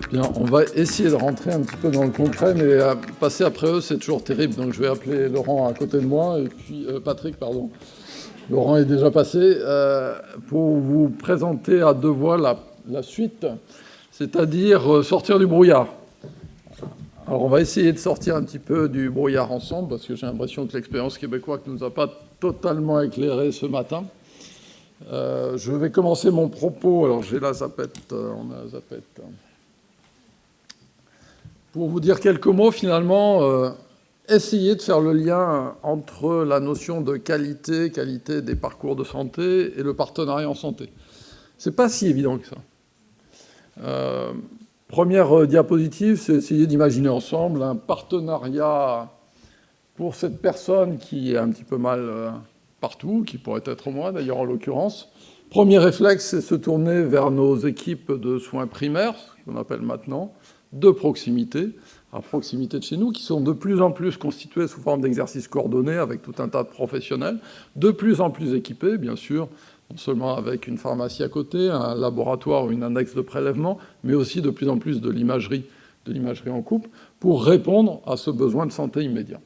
Bien, on va essayer de rentrer un petit peu dans le concret, mais passer après eux, c'est toujours terrible. Donc je vais appeler Laurent à côté de moi, et puis Patrick, pardon. Laurent est déjà passé, pour vous présenter à deux voix la suite, c'est-à-dire sortir du brouillard. Alors on va essayer de sortir un petit peu du brouillard ensemble, parce que j'ai l'impression que l'expérience québécoise ne nous a pas totalement éclairés ce matin. Je vais commencer mon propos. Alors j'ai la zapette, on a la zapette. Pour vous dire quelques mots, finalement, essayer de faire le lien entre la notion de qualité des parcours de santé et le partenariat en santé. C'est pas si évident que ça. Première diapositive, c'est essayer d'imaginer ensemble un partenariat pour cette personne qui est un petit peu mal partout, qui pourrait être moi d'ailleurs en l'occurrence. Premier réflexe, c'est se tourner vers nos équipes de soins primaires, ce qu'on appelle maintenant, de proximité, à proximité de chez nous, qui sont de plus en plus constituées sous forme d'exercices coordonnés avec tout un tas de professionnels, de plus en plus équipés, bien sûr, non seulement avec une pharmacie à côté, un laboratoire ou une index de prélèvement, mais aussi de plus en plus de l'imagerie en couple, pour répondre à ce besoin de santé immédiat.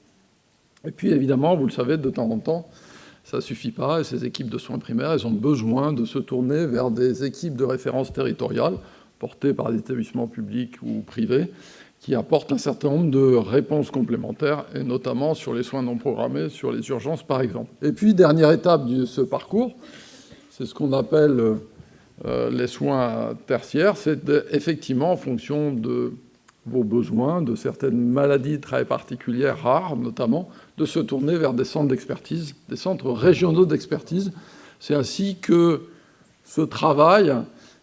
Et puis évidemment, vous le savez, de temps en temps, ça ne suffit pas, et ces équipes de soins primaires, elles ont besoin de se tourner vers des équipes de référence territoriales, portées par des établissements publics ou privés, qui apportent un certain nombre de réponses complémentaires, et notamment sur les soins non programmés, sur les urgences par exemple. Et puis, dernière étape de ce parcours, c'est ce qu'on appelle les soins tertiaires, c'est effectivement en fonction de vos besoins, de certaines maladies très particulières, rares notamment, de se tourner vers des centres d'expertise, des centres régionaux d'expertise. C'est ainsi que ce travail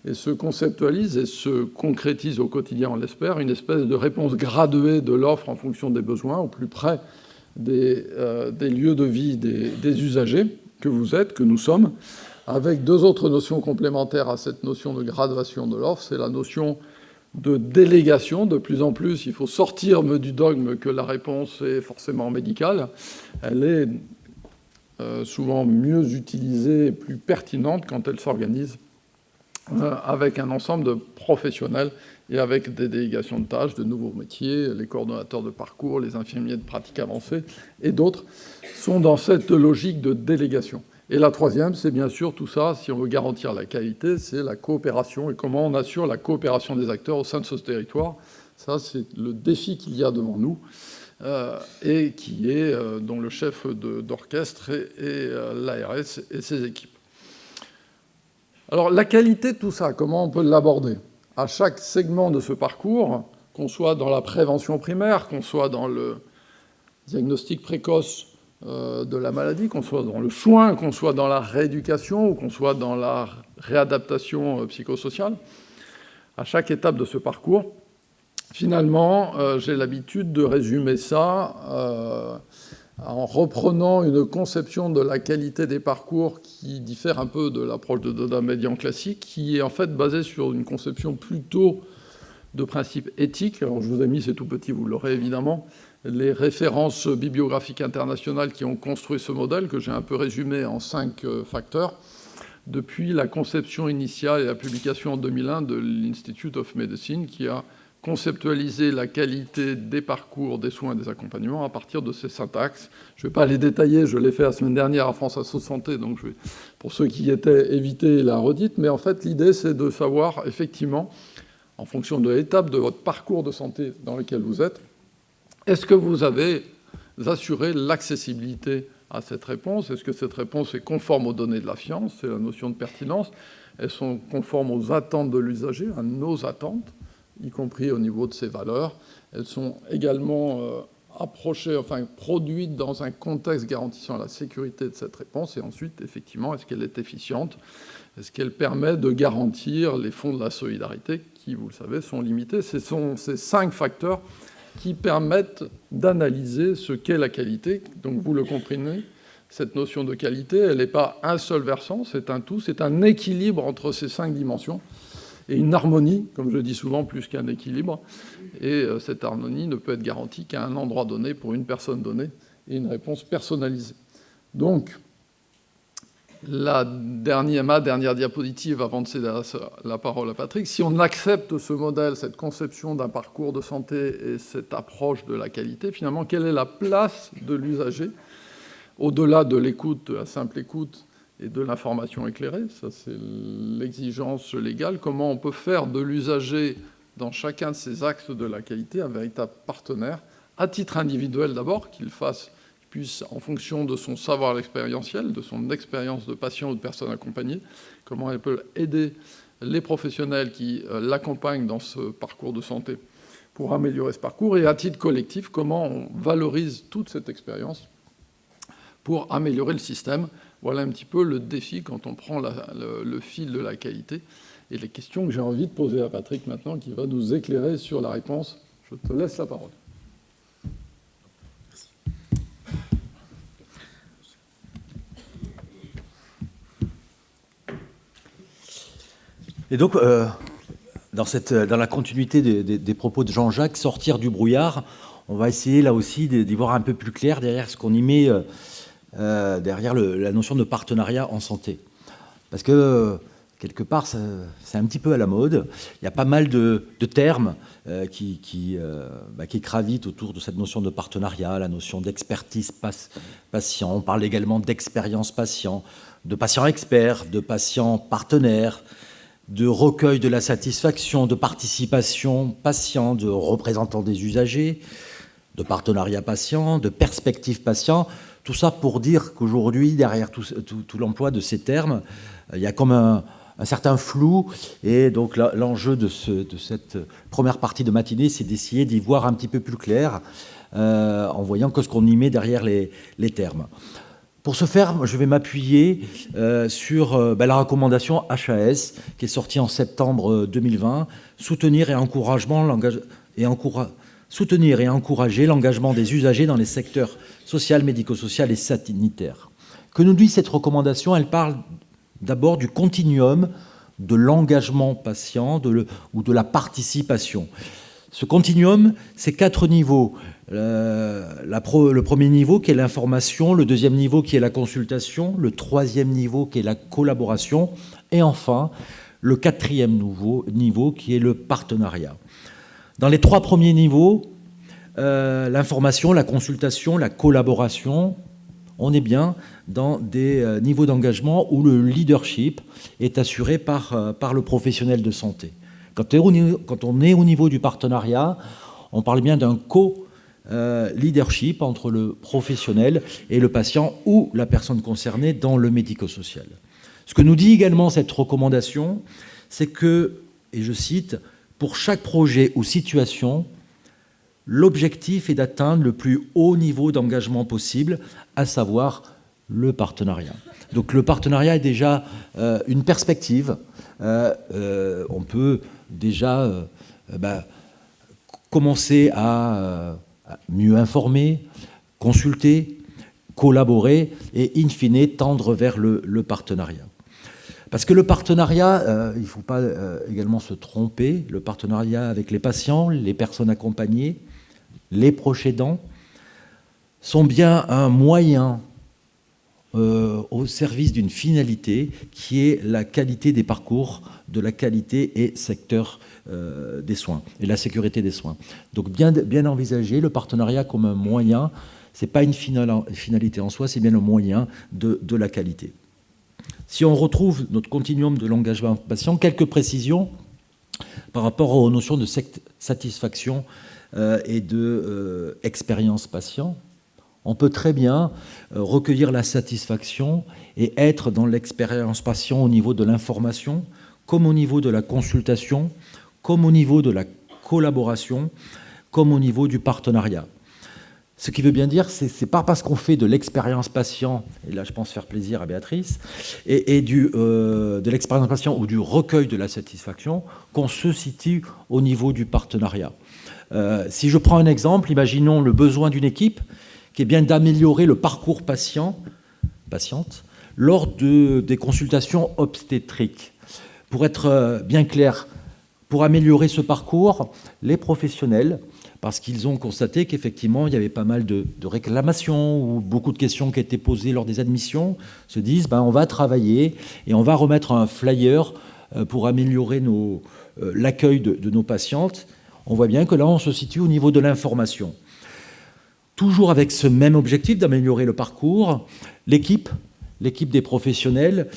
et se conceptualise et se concrétise au quotidien, on l'espère, une espèce de réponse graduée de l'offre en fonction des besoins, au plus près des lieux de vie des usagers que vous êtes, que nous sommes, avec deux autres notions complémentaires à cette notion de graduation de l'offre. C'est la notion de délégation. De plus en plus, il faut sortir du dogme que la réponse est forcément médicale. Elle est souvent mieux utilisée et plus pertinente quand elle s'organise avec un ensemble de professionnels et avec des délégations de tâches, de nouveaux métiers, les coordonnateurs de parcours, les infirmiers de pratique avancée et d'autres sont dans cette logique de délégation. Et la troisième, c'est bien sûr tout ça, si on veut garantir la qualité, c'est la coopération et comment on assure la coopération des acteurs au sein de ce territoire. Ça, c'est le défi qu'il y a devant nous et qui est dont le chef d'orchestre est l'ARS et ses équipes. Alors, la qualité de tout ça, comment on peut l'aborder ? À chaque segment de ce parcours, qu'on soit dans la prévention primaire, qu'on soit dans le diagnostic précoce de la maladie, qu'on soit dans le soin, qu'on soit dans la rééducation ou qu'on soit dans la réadaptation psychosociale, à chaque étape de ce parcours, finalement, j'ai l'habitude de résumer ça en reprenant une conception de la qualité des parcours qui diffère un peu de l'approche de Doda-Médian classique, qui est en fait basée sur une conception plutôt de principe éthique. Alors je vous ai mis, c'est tout petit, vous l'aurez évidemment, les références bibliographiques internationales qui ont construit ce modèle, que j'ai un peu résumé en 5 facteurs, depuis la conception initiale et la publication en 2001 de l'Institute of Medicine, qui a conceptualiser la qualité des parcours, des soins et des accompagnements à partir de ces syntaxes. Je ne vais pas les détailler, je l'ai fait la semaine dernière à France Asso Santé, donc je vais, pour ceux qui y étaient, éviter la redite, mais en fait l'idée c'est de savoir effectivement, en fonction de l'étape de votre parcours de santé dans lequel vous êtes, est-ce que vous avez assuré l'accessibilité à cette réponse ? Est-ce que cette réponse est conforme aux données de la science ? C'est la notion de pertinence. Elles sont conformes aux attentes de l'usager, à nos attentes, y compris au niveau de ses valeurs. Elles sont également produites dans un contexte garantissant la sécurité de cette réponse. Et ensuite, effectivement, est-ce qu'elle est efficiente ? Est-ce qu'elle permet de garantir les fonds de la solidarité qui, vous le savez, sont limités ? Ce sont ces 5 facteurs qui permettent d'analyser ce qu'est la qualité. Donc, vous le comprenez, cette notion de qualité, elle n'est pas un seul versant, c'est un tout, c'est un équilibre entre ces 5 dimensions. Et une harmonie, comme je le dis souvent, plus qu'un équilibre. Et cette harmonie ne peut être garantie qu'à un endroit donné, pour une personne donnée, et une réponse personnalisée. Donc, ma dernière diapositive avant de céder la parole à Patrick. Si on accepte ce modèle, cette conception d'un parcours de santé et cette approche de la qualité, finalement, quelle est la place de l'usager au-delà de l'écoute, de la simple écoute et de l'information éclairée? Ça, c'est l'exigence légale. Comment on peut faire de l'usager, dans chacun de ces axes de la qualité, un véritable partenaire, à titre individuel d'abord, qu'il puisse, en fonction de son savoir expérientiel, de son expérience de patient ou de personne accompagnée, comment elle peut aider les professionnels qui l'accompagnent dans ce parcours de santé pour améliorer ce parcours, et à titre collectif, comment on valorise toute cette expérience pour améliorer le système. Voilà un petit peu le défi quand on prend le fil de la qualité, et les questions que j'ai envie de poser à Patrick maintenant, qui va nous éclairer sur la réponse. Je te laisse la parole. Et donc, dans la continuité des propos de Jean-Jacques, sortir du brouillard, on va essayer là aussi d'y voir un peu plus clair derrière ce qu'on y met, derrière la notion de partenariat en santé. Parce que, quelque part, c'est un petit peu à la mode. Il y a pas mal de termes qui gravitent autour de cette notion de partenariat, la notion d'expertise patient. On parle également d'expérience patient, de patient expert, de patient partenaire, de recueil de la satisfaction, de participation patient, de représentants des usagers, de partenariat patient, de perspective patient. Tout ça pour dire qu'aujourd'hui, derrière tout l'emploi de ces termes, il y a comme un certain flou. Et donc l'enjeu de cette première partie de matinée, c'est d'essayer d'y voir un petit peu plus clair en voyant que ce qu'on y met derrière les termes. Pour ce faire, je vais m'appuyer sur la recommandation HAS qui est sortie en septembre 2020, soutenir et encourager l'engagement des usagers dans les secteurs social, médico-social et sanitaire. Que nous dit cette recommandation? Elle parle d'abord du continuum de l'engagement patient ou de la participation. Ce continuum, c'est 4 niveaux. Le premier niveau qui est l'information, le deuxième niveau qui est la consultation, le troisième niveau qui est la collaboration, et enfin le quatrième niveau qui est le partenariat. Dans les 3 premiers niveaux, l'information, la consultation, la collaboration, on est bien dans des niveaux d'engagement où le leadership est assuré par le professionnel de santé. Quand on est au niveau du partenariat, on parle bien d'un co-leadership entre le professionnel et le patient ou la personne concernée dans le médico-social. Ce que nous dit également cette recommandation, c'est que, et je cite, « Pour chaque projet ou situation, l'objectif est d'atteindre le plus haut niveau d'engagement possible, à savoir le partenariat. » Donc le partenariat est déjà une perspective. On peut déjà commencer à mieux informer, consulter, collaborer et, in fine, tendre vers le partenariat. Parce que le partenariat, il ne faut pas également se tromper, le partenariat avec les patients, les personnes accompagnées, les proches aidants, sont bien un moyen au service d'une finalité qui est la qualité des parcours, de la qualité et secteur des soins et la sécurité des soins. Donc bien envisager le partenariat comme un moyen, ce n'est pas une finalité en soi, c'est bien un moyen de la qualité. Si on retrouve notre continuum de l'engagement patient, quelques précisions par rapport aux notions de satisfaction et de expérience patient. On peut très bien recueillir la satisfaction et être dans l'expérience patient au niveau de l'information, comme au niveau de la consultation, comme au niveau de la collaboration, comme au niveau du partenariat. Ce qui veut bien dire, c'est pas parce qu'on fait de l'expérience patient, et là je pense faire plaisir à Béatrice, et de l'expérience patient ou du recueil de la satisfaction, qu'on se situe au niveau du partenariat. Si je prends un exemple, imaginons le besoin d'une équipe qui est bien d'améliorer le parcours patiente lors des consultations obstétriques. Pour être bien clair, pour améliorer ce parcours, les professionnels parce qu'ils ont constaté qu'effectivement, il y avait pas mal de réclamations ou beaucoup de questions qui étaient posées lors des admissions, se disent on va travailler et on va remettre un flyer pour améliorer l'accueil de nos patientes. On voit bien que là, on se situe au niveau de l'information. Toujours avec ce même objectif d'améliorer le parcours, l'équipe des professionnels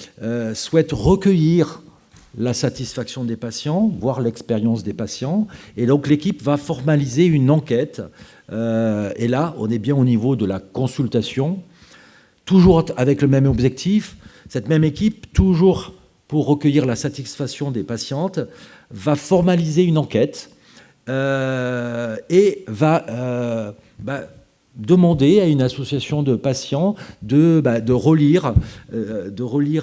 souhaite recueillir la satisfaction des patients, voire l'expérience des patients. Et donc, l'équipe va formaliser une enquête. Et là, on est bien au niveau de la consultation, toujours avec le même objectif. Cette même équipe, toujours pour recueillir la satisfaction des patientes, va formaliser une enquête et va demander à une association de patients de relire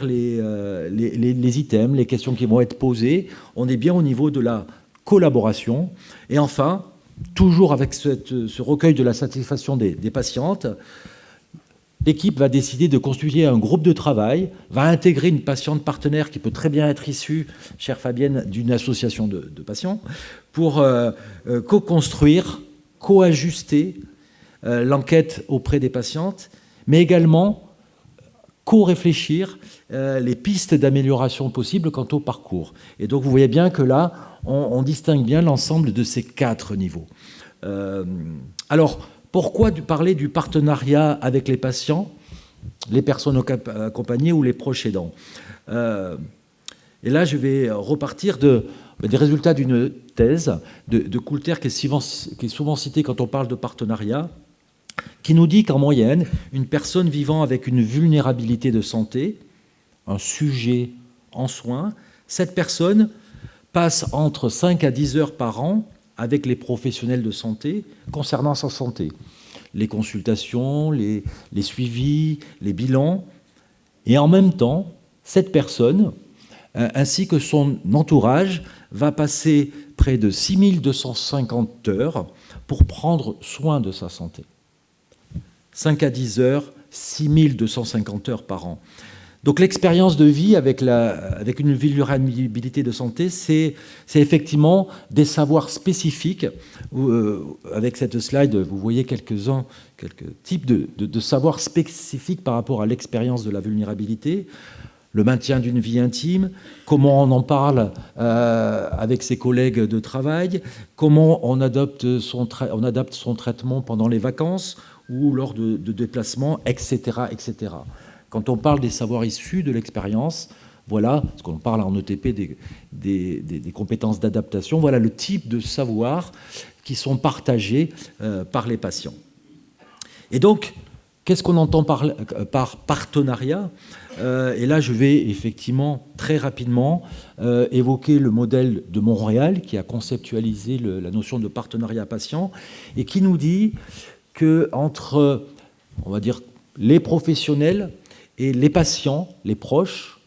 les items, les questions qui vont être posées. On est bien au niveau de la collaboration. Et enfin, toujours avec ce recueil de la satisfaction des patientes, l'équipe va décider de constituer un groupe de travail, va intégrer une patiente partenaire qui peut très bien être issue, chère Fabienne, d'une association de patients, pour co-construire, co-ajuster l'enquête auprès des patientes, mais également co-réfléchir les pistes d'amélioration possibles quant au parcours. Et donc vous voyez bien que là, on distingue bien l'ensemble de ces 4 niveaux. Alors, pourquoi parler du partenariat avec les patients, les personnes accompagnées ou les proches aidants ? Et là, je vais repartir des résultats d'une thèse de Coulter qui est souvent citée quand on parle de partenariat, qui nous dit qu'en moyenne, une personne vivant avec une vulnérabilité de santé, un sujet en soins, cette personne passe entre 5 à 10 heures par an avec les professionnels de santé concernant sa santé. Les consultations, les suivis, les bilans. Et en même temps, cette personne, ainsi que son entourage, va passer près de 6250 heures pour prendre soin de sa santé. 5 à 10 heures, 6250 heures par an. Donc l'expérience de vie avec une vulnérabilité de santé, c'est effectivement des savoirs spécifiques. Avec cette slide, vous voyez quelques types de savoirs spécifiques par rapport à l'expérience de la vulnérabilité. Le maintien d'une vie intime, comment on en parle avec ses collègues de travail, comment on adapte son traitement pendant les vacances ou lors de déplacements, etc., etc. Quand on parle des savoirs issus de l'expérience, voilà, ce qu'on parle en ETP des compétences d'adaptation, voilà le type de savoirs qui sont partagés par les patients. Et donc, qu'est-ce qu'on entend par partenariat ? Et là, je vais effectivement très rapidement évoquer le modèle de Montréal qui a conceptualisé la notion de partenariat patient et qui nous dit qu'entre, on va dire, les professionnels et les patients, les proches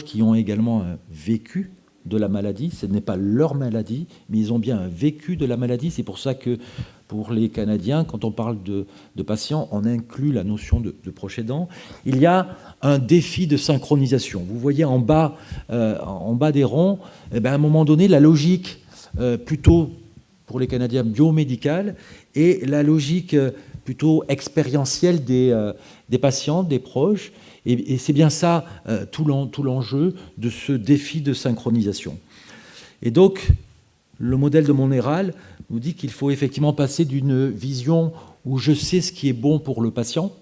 qui ont également un vécu de la maladie, ce n'est pas leur maladie, mais ils ont bien un vécu de la maladie. C'est pour ça que pour les Canadiens, quand on parle de patients, on inclut la notion de proche aidant. Il y a un défi de synchronisation. Vous voyez en bas des ronds, à un moment donné, la logique plutôt, pour les Canadiens, biomédicale et la logique plutôt expérientielle des patients, des proches. Et c'est bien ça tout l'enjeu de ce défi de synchronisation. Et donc, le modèle de Montréal nous dit qu'il faut effectivement passer d'une vision où je sais ce qui est bon pour le patient,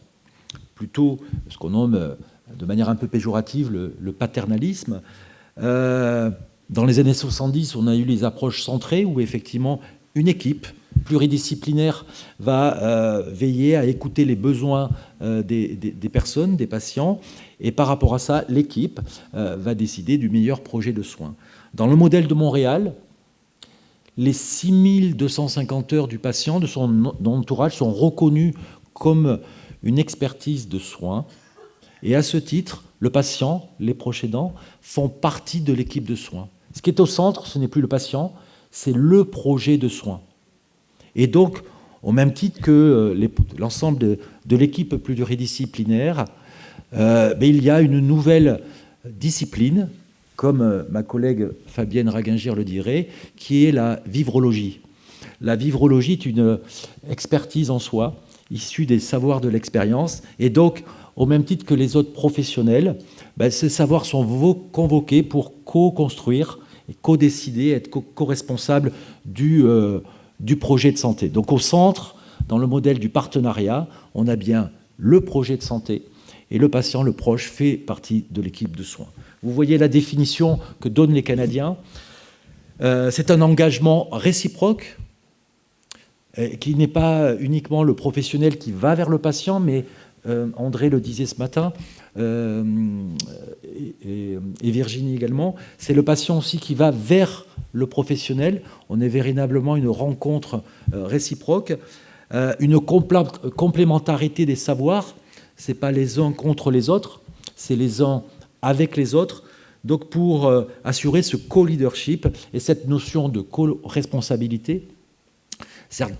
plutôt ce qu'on nomme de manière un peu péjorative le paternalisme. Dans les années 70, on a eu les approches centrées où effectivement une équipe pluridisciplinaire va veiller à écouter les besoins des personnes, des patients, et par rapport à ça, l'équipe va décider du meilleur projet de soins. Dans le modèle de Montréal, les 6250 heures du patient, de son entourage, sont reconnues comme une expertise de soins, et à ce titre, le patient, les proches aidants, font partie de l'équipe de soins. Ce qui est au centre, ce n'est plus le patient, c'est le projet de soins. Et donc, au même titre que l'ensemble de l'équipe pluridisciplinaire, il y a une nouvelle discipline, comme ma collègue Fabienne Raguingir le dirait, qui est la vivrologie. La vivrologie est une expertise en soi, issue des savoirs de l'expérience, et donc, au même titre que les autres professionnels, ces savoirs sont convoqués pour co-construire, co-décider, être co-responsable du projet de santé. Donc au centre, dans le modèle du partenariat, on a bien le projet de santé, et le patient, le proche, fait partie de l'équipe de soins. Vous voyez la définition que donnent les Canadiens. C'est un engagement réciproque, qui n'est pas uniquement le professionnel qui va vers le patient, mais André le disait ce matin, et Virginie également, c'est le patient aussi qui va vers le professionnel. On est véritablement une rencontre réciproque, une complémentarité des savoirs. Ce n'est pas les uns contre les autres, c'est les uns avec les autres. Donc pour assurer ce co-leadership et cette notion de co-responsabilité,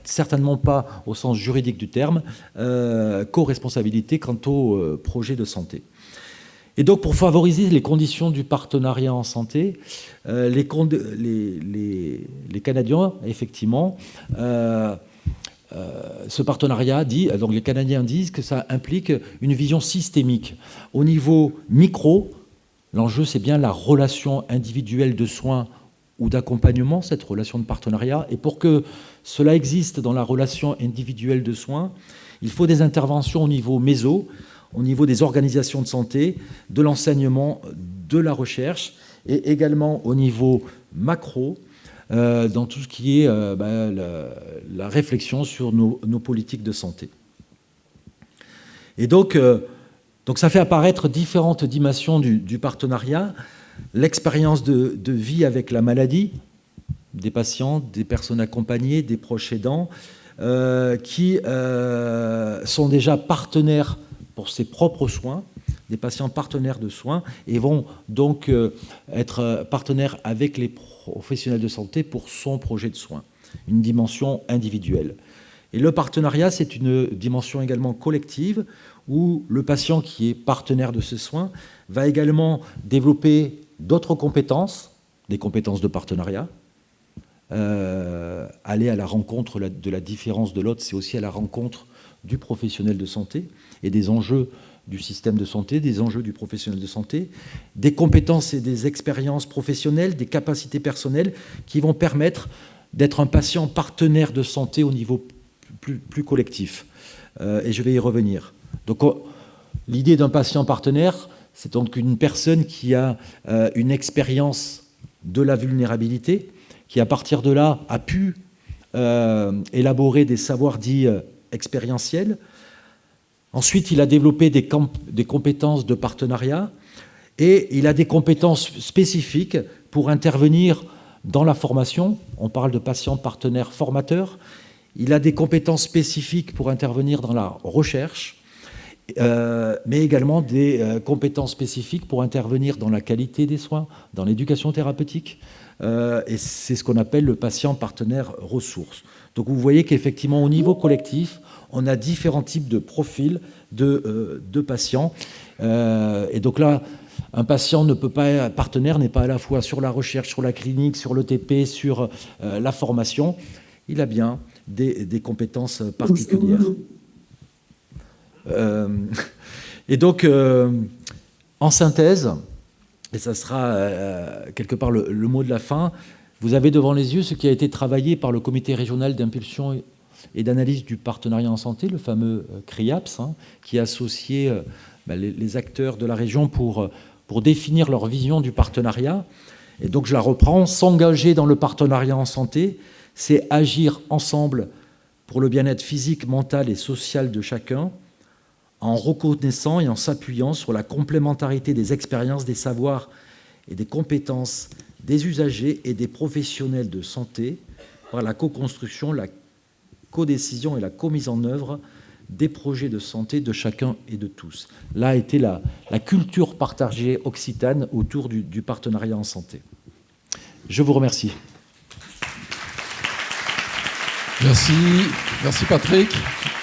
certainement pas au sens juridique du terme, co-responsabilité quant au projet de santé. Et donc pour favoriser les conditions du partenariat en santé, les Canadiens, effectivement, ce partenariat donc les Canadiens disent que ça implique une vision systémique. Au niveau micro, l'enjeu c'est bien la relation individuelle de soins ou d'accompagnement, cette relation de partenariat. Et pour que cela existe dans la relation individuelle de soins, il faut des interventions au niveau méso, au niveau des organisations de santé, de l'enseignement, de la recherche, et également au niveau macro, dans tout ce qui est la réflexion sur nos politiques de santé. Et donc ça fait apparaître différentes dimensions du partenariat. L'expérience de vie avec la maladie des patients, des personnes accompagnées, des proches aidants, qui sont déjà partenaires pour ses propres soins, des patients partenaires de soins, et vont donc être partenaires avec les professionnels de santé pour son projet de soins, une dimension individuelle. Et le partenariat, c'est une dimension également collective, où le patient qui est partenaire de ce soin va également développer d'autres compétences, des compétences de partenariat. Aller à la rencontre de la différence de l'autre, c'est aussi à la rencontre du professionnel de santé et des enjeux du système de santé, des enjeux du professionnel de santé, des compétences et des expériences professionnelles, des capacités personnelles qui vont permettre d'être un patient partenaire de santé au niveau plus collectif. Et je vais y revenir. Donc, l'idée d'un patient partenaire, c'est donc une personne qui a une expérience de la vulnérabilité, qui à partir de là a pu élaborer des savoirs dits expérientiels. Ensuite, il a développé des compétences de partenariat et il a des compétences spécifiques pour intervenir dans la formation. On parle de patient partenaire formateur. Il a des compétences spécifiques pour intervenir dans la recherche, mais également des compétences spécifiques pour intervenir dans la qualité des soins, dans l'éducation thérapeutique. Et c'est ce qu'on appelle le patient partenaire ressource. Donc vous voyez qu'effectivement, au niveau collectif, on a différents types de profils de patients. Et donc là, un patient partenaire n'est pas à la fois sur la recherche, sur la clinique, sur l'ETP, sur la formation. Il a bien des compétences particulières. Et donc, en synthèse, et ça sera quelque part le mot de la fin, vous avez devant les yeux ce qui a été travaillé par le comité régional d'impulsion et d'analyse du partenariat en santé, le fameux CRIAPS, qui a associé les acteurs de la région pour définir leur vision du partenariat. Et donc je la reprends, s'engager dans le partenariat en santé, c'est agir ensemble pour le bien-être physique, mental et social de chacun, en reconnaissant et en s'appuyant sur la complémentarité des expériences, des savoirs et des compétences des usagers et des professionnels de santé par la co-construction, la co-décision et la co-mise en œuvre des projets de santé de chacun et de tous. Là a été la culture partagée occitane autour du partenariat en santé. Je vous remercie. Merci Patrick.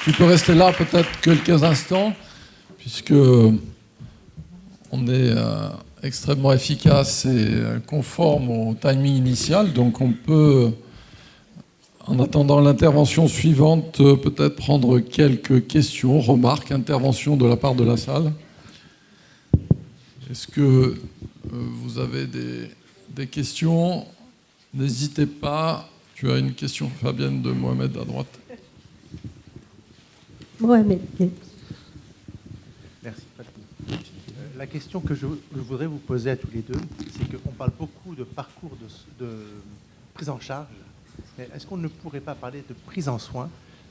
Tu peux rester là peut-être quelques instants, puisque on est extrêmement efficace et conforme au timing initial, donc on peut En attendant l'intervention suivante, peut-être prendre quelques questions, remarques, interventions de la part de la salle. Est-ce que vous avez des questions? N'hésitez pas. Tu as une question, Fabienne, de Mohamed à droite. Mohamed. Merci. La question que je voudrais vous poser à tous les deux, c'est qu'on parle beaucoup de parcours de prise en charge, mais est-ce qu'on ne pourrait pas parler de prise en soin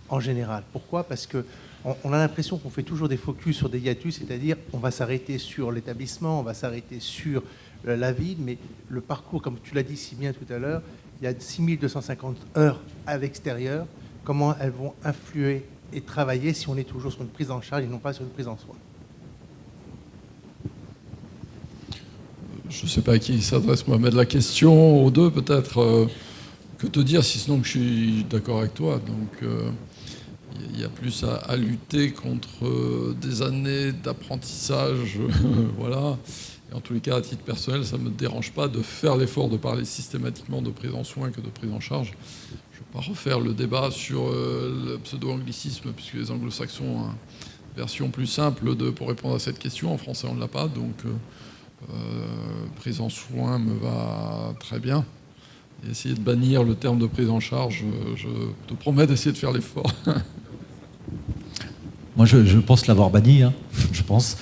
en général? Pourquoi? Parce qu'on a l'impression qu'on fait toujours des focus sur des hiatus, c'est-à-dire on va s'arrêter sur l'établissement, on va s'arrêter sur la ville, mais le parcours, comme tu l'as dit si bien tout à l'heure, il y a 6250 heures à l'extérieur. Comment elles vont influer et travailler si on est toujours sur une prise en charge et non pas sur une prise en soin? Je ne sais pas à qui s'adresse Mohamed la question, aux deux peut-être. Que te dire, si sinon que je suis d'accord avec toi. Donc il y a plus à lutter contre des années d'apprentissage. Voilà. Et en tous les cas, à titre personnel, ça ne me dérange pas de faire l'effort de parler systématiquement de prise en soin que de prise en charge. Je ne vais pas refaire le débat sur le pseudo-anglicisme, puisque les anglo-saxons ont une version plus simple pour répondre à cette question. En français, on ne l'a pas. Donc prise en soin me va très bien. Et essayer de bannir le terme de prise en charge, je te promets d'essayer de faire l'effort. Moi, je pense l'avoir banni, hein, je pense.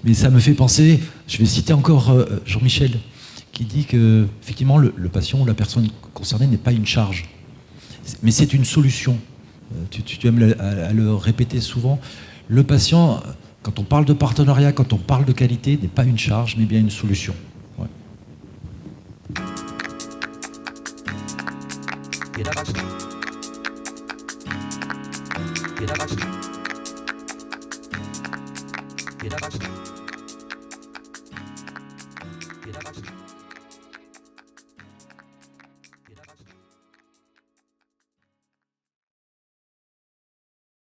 Mais ça me fait penser, je vais citer encore Jean-Michel, qui dit que effectivement le patient ou la personne concernée n'est pas une charge, mais c'est une solution. Tu aimes à le répéter souvent. Le patient, quand on parle de partenariat, quand on parle de qualité, n'est pas une charge, mais bien une solution. Ouais. Get up.